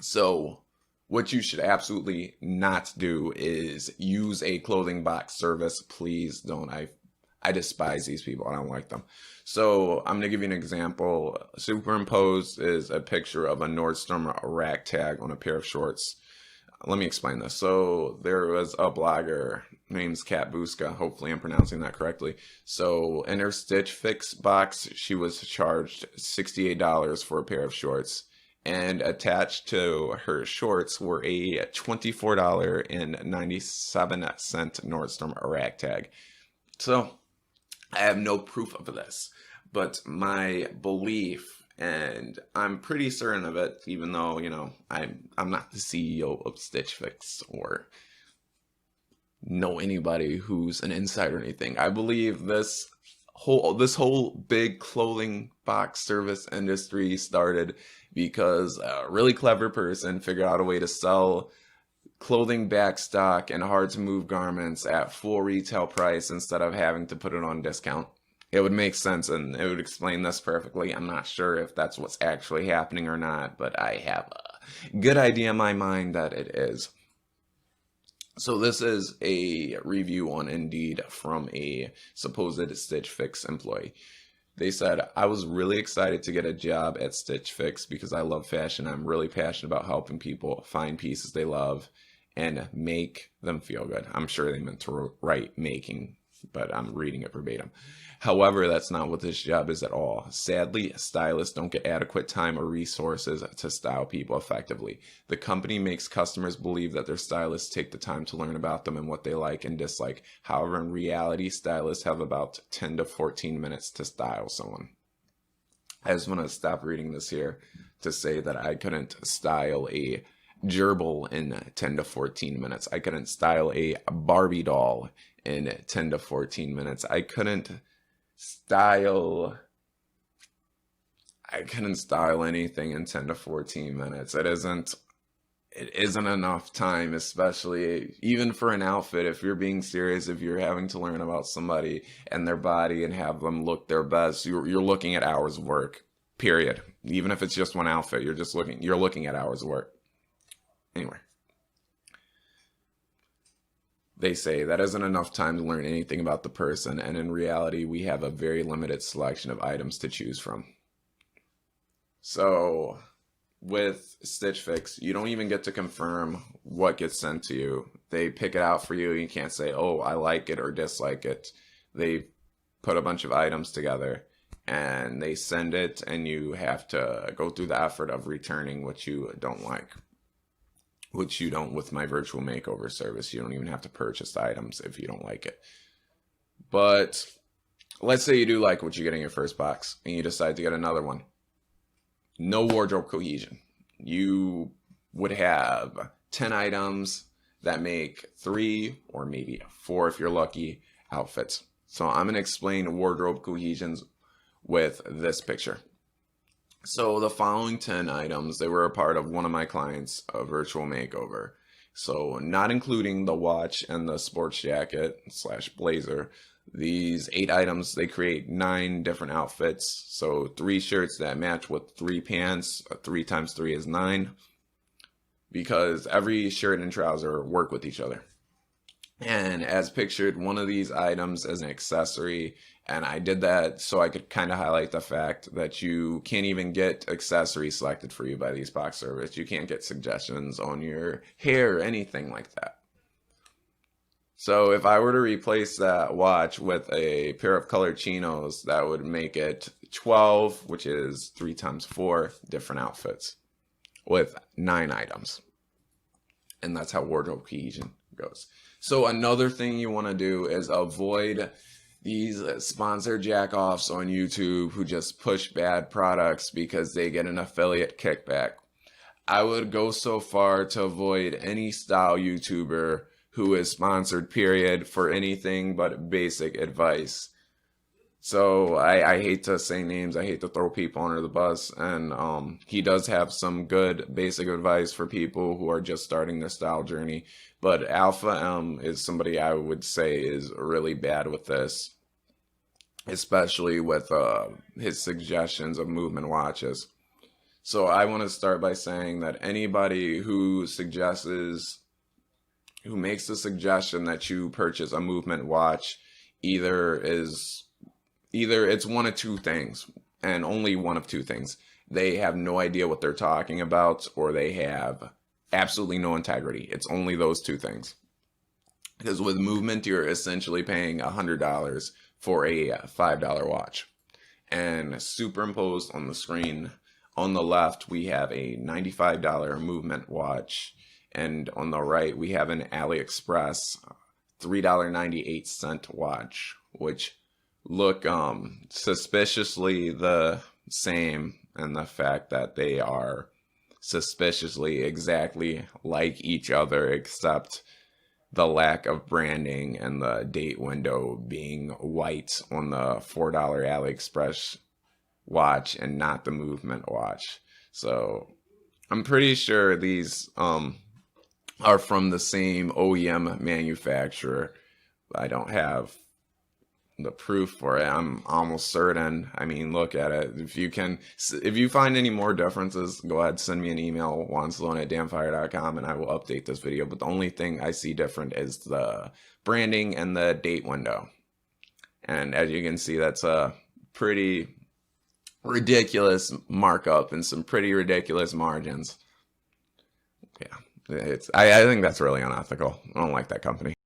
So what you should absolutely not do is use a clothing box service. Please don't. I despise these people. I don't like them. So I'm gonna give you an example. Superimposed is a picture of a Nordstrom rack tag on a pair of shorts. Let me explain this. So there was a blogger named Kat Buska. Hopefully I'm pronouncing that correctly. So in her Stitch Fix box, she was charged $68 for a pair of shorts. And attached to her shorts were a $24.97 Nordstrom rack tag. So I have no proof of this, but my belief, and I'm pretty certain of it, even though, I'm not the CEO of Stitch Fix or know anybody who's an insider or anything. I believe this whole big clothing box service industry started because a really clever person figured out a way to sell clothing back stock and hard to move garments at full retail price instead of having to put it on discount. It would make sense and it would explain this perfectly. I'm not sure if that's what's actually happening or not, but I have a good idea in my mind that it is. So this is a review on Indeed from a supposed Stitch Fix employee. They said, I was really excited to get a job at Stitch Fix because I love fashion. I'm really passionate about helping people find pieces they love and make them feel good. I'm sure they meant to write making, but I'm reading it verbatim. However, that's not what this job is at all. Sadly, stylists don't get adequate time or resources to style people effectively. The company makes customers believe that their stylists take the time to learn about them and what they like and dislike. However, in reality, stylists have about 10 to 14 minutes to style someone. I just want to stop reading this here to say that I couldn't style a gerbil in 10 to 14 minutes. I couldn't style a Barbie doll in 10 to 14 minutes. Style I couldn't style anything in 10 to 14 minutes. It isn't enough time, especially even for an outfit. If you're being serious, if you're having to learn about somebody and their body and have them look their best, you're looking at hours of work. Period. Even if it's just one outfit, you're looking at hours of work. Anyway, they say that isn't enough time to learn anything about the person, and in reality, we have a very limited selection of items to choose from. So, with Stitch Fix, you don't even get to confirm what gets sent to you. They pick it out for you. You can't say, oh, I like it or dislike it. They put a bunch of items together and they send it, and you have to go through the effort of returning what you don't like. Which you don't with my virtual makeover service. You don't even have to purchase the items if you don't like it. But let's say you do like what you get in your first box and you decide to get another one. No wardrobe cohesion. You would have 10 items that make 3 or maybe 4 if you're lucky outfits. So I'm going to explain wardrobe cohesions with this picture. So the following 10 items, they were a part of one of my clients' virtual makeover. So not including the watch and the sports jacket slash blazer. These 8 items, they create 9 different outfits. So 3 shirts that match with 3 pants. 3 times 3 is 9. Because every shirt and trouser work with each other. And as pictured, one of these items is an accessory, and I did that so I could kind of highlight the fact that you can't even get accessories selected for you by these box service. You can't get suggestions on your hair or anything like that. So if I were to replace that watch with a pair of colored chinos, that would make it 12, which is 3 times 4 different outfits with 9 items. And that's how wardrobe cohesion goes. So another thing you want to do is avoid these sponsored jackoffs on YouTube who just push bad products because they get an affiliate kickback. I would go so far to avoid any style YouTuber who is sponsored, period, for anything but basic advice. So I hate to say names, I hate to throw people under the bus, and he does have some good basic advice for people who are just starting their style journey. But Alpha M is somebody I would say is really bad with this, especially with his suggestions of movement watches. So I want to start by saying that anybody who makes the suggestion that you purchase a movement watch either is either it's one of two things, and only one of two things. They have no idea what they're talking about, or they have absolutely no integrity. It's only those two things. Because with movement, you're essentially paying $100 for a $5 watch. And superimposed on the screen on the left, we have a $95 movement watch. And on the right, we have an AliExpress $3.98 watch, which look suspiciously the same, and the fact that they are suspiciously exactly like each other, except the lack of branding and the date window being white on the $4 AliExpress watch and not the movement watch. So I'm pretty sure these are from the same OEM manufacturer. I don't have the proof for it. I'm almost certain. I mean, look at it. If you find any more differences, go ahead, send me an email, juansaloon@damfire.com, and I will update this video. But the only thing I see different is the branding and the date window. And as you can see, that's a pretty ridiculous markup and some pretty ridiculous margins. Yeah, I think that's really unethical. I don't like that company.